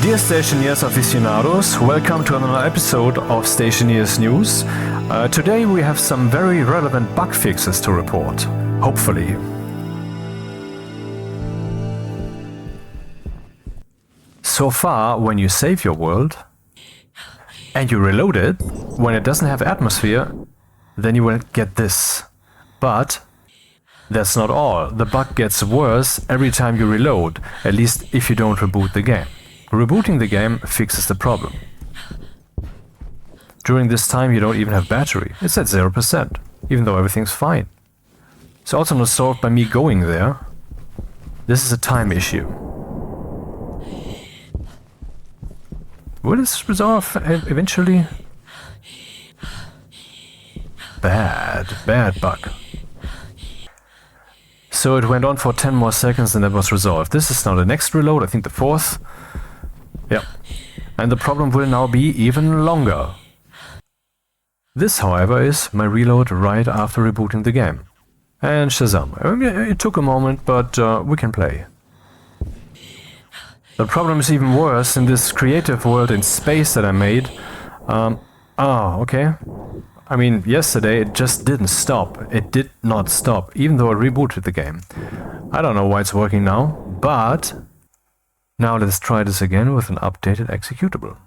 Dear Stationeers aficionados, welcome to another episode of Stationeers News. Today we have some very relevant bug fixes to report, hopefully. So far, when you save your world and you reload it, when it doesn't have atmosphere, then you will get this. But that's not all. The bug gets worse every time you reload, at least if you don't reboot the game. Rebooting the game fixes the problem. During this time you don't even have battery. It's at 0%, even though everything's fine. It's also not solved by me going there. This is a time issue. Will this resolve eventually? Bad bug. So it went on for 10 more seconds and that was resolved. This is now the next reload, I think the fourth. Yeah, and the problem will now be even longer. This, however, is my reload right after rebooting the game. And Shazam. It took a moment, but we can play. The problem is even worse in this creative world in space that I made. Okay. I mean, yesterday it just didn't stop. It did not stop, even though I rebooted the game. I don't know why it's working now, but now let's try this again with an updated executable.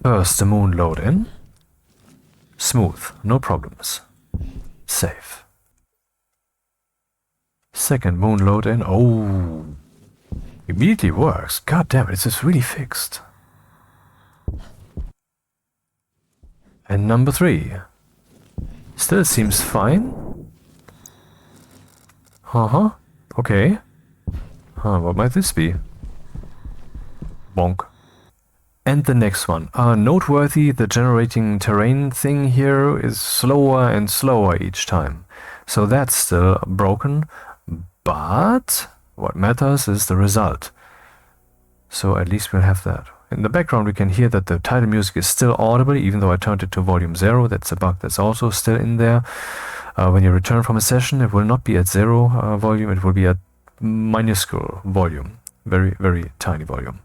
First the moon load in. Smooth, no problems. Save. Second moon load in. Oh, immediately works. God damn it, this is really fixed. And number 3. Still seems fine. Okay. What might this be? Bonk. And the next one. Noteworthy, the generating terrain thing here is slower and slower each time. So that's still broken, but what matters is the result. So at least we'll have that. In the background we can hear that the title music is still audible, even though I turned it to volume 0. That's a bug that's also still in there. When you return from a session, it will not be at 0 volume, it will be at minuscule volume, very, very tiny volume.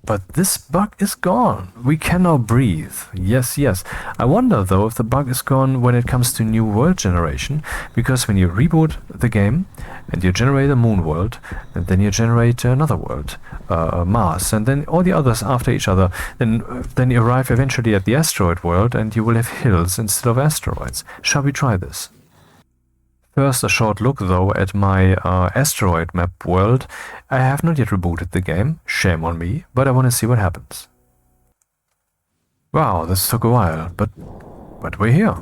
But this bug is gone. We can now breathe. Yes. I wonder though if the bug is gone when it comes to new world generation, because when you reboot the game and you generate a moon world, and then you generate another world, Mars, and then all the others after each other, then you arrive eventually at the asteroid world and you will have hills instead of asteroids. Shall we try this? First, a short look though at my asteroid map world. I have not yet rebooted the game, shame on me, but I want to see what happens. Wow, this took a while, but we're here.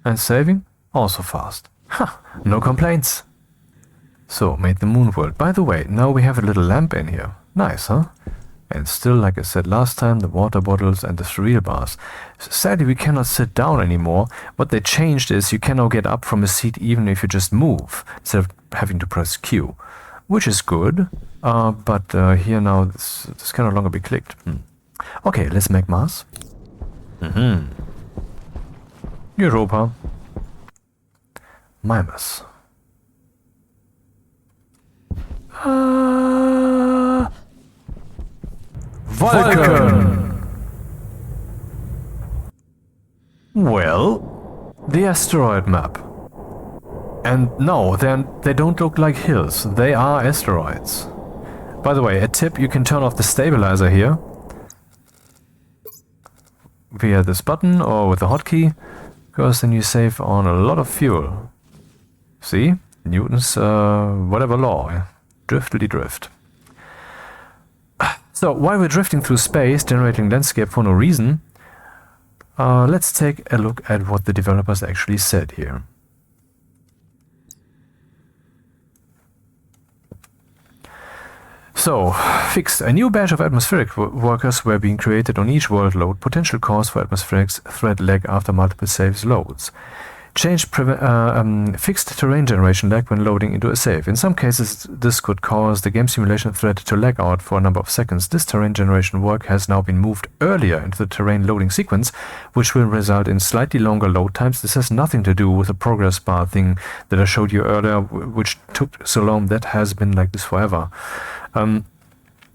And saving? Also fast. No complaints. So, made the moon world. By the way, now we have a little lamp in here. Nice, huh? And still, like I said last time, the water bottles and the cereal bars. Sadly, we cannot sit down anymore. What they changed is you can now get up from a seat even if you just move, instead of having to press Q. Which is good, but here now this can no longer be clicked. Okay, let's make Mars. Europa. Mimas. Vulcan! Well, the asteroid map. And no, they don't look like hills, they are asteroids. By the way, a tip, you can turn off the stabilizer here via this button or with the hotkey, because then you save on a lot of fuel. See? Newton's whatever law. Driftly drift. So, while we're drifting through space, generating landscape for no reason, let's take a look at what the developers actually said here. So, fixed. A new batch of atmospheric workers were being created on each world load, potential cause for atmospheric thread lag after multiple saves loads. fixed terrain generation lag when loading into a save. In some cases, this could cause the game simulation thread to lag out for a number of seconds. This terrain generation work has now been moved earlier into the terrain loading sequence, which will result in slightly longer load times. This has nothing to do with the progress bar thing that I showed you earlier, which took so long. That has been like this forever.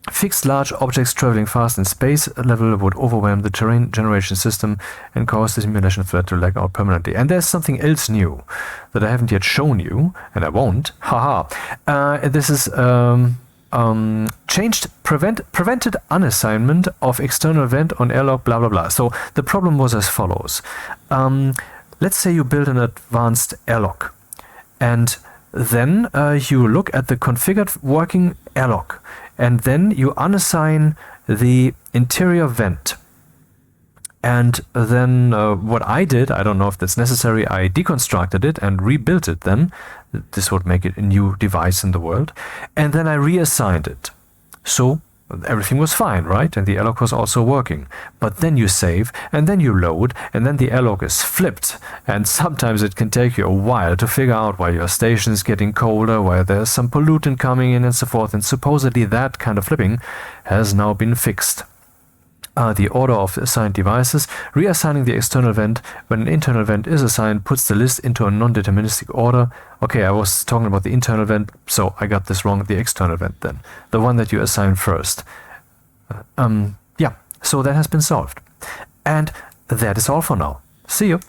Fixed large objects traveling fast in space level would overwhelm the terrain generation system and cause the simulation thread to lag out permanently. And there's something else new that I haven't yet shown you, and I won't. Haha. This is prevented unassignment of external vent on airlock, blah blah blah. So the problem was as follows. Let's say you build an advanced airlock, and then you look at the configured working airlock, and then you unassign the interior vent. And then what I did, I don't know if that's necessary, I deconstructed it and rebuilt it then. This would make it a new device in the world. And then I reassigned it. So everything was fine, right? And the airlock was also working. But then you save, and then you load, and then the airlock is flipped. And sometimes it can take you a while to figure out why your station is getting colder, why there's some pollutant coming in and so forth. And supposedly that kind of flipping has now been fixed. The order of assigned devices, reassigning the external vent when an internal vent is assigned puts the list into a non-deterministic order. Okay, I was talking about the internal vent, so I got this wrong. The external vent then, the one that you assign first. Yeah, so that has been solved. And that is all for now. See you.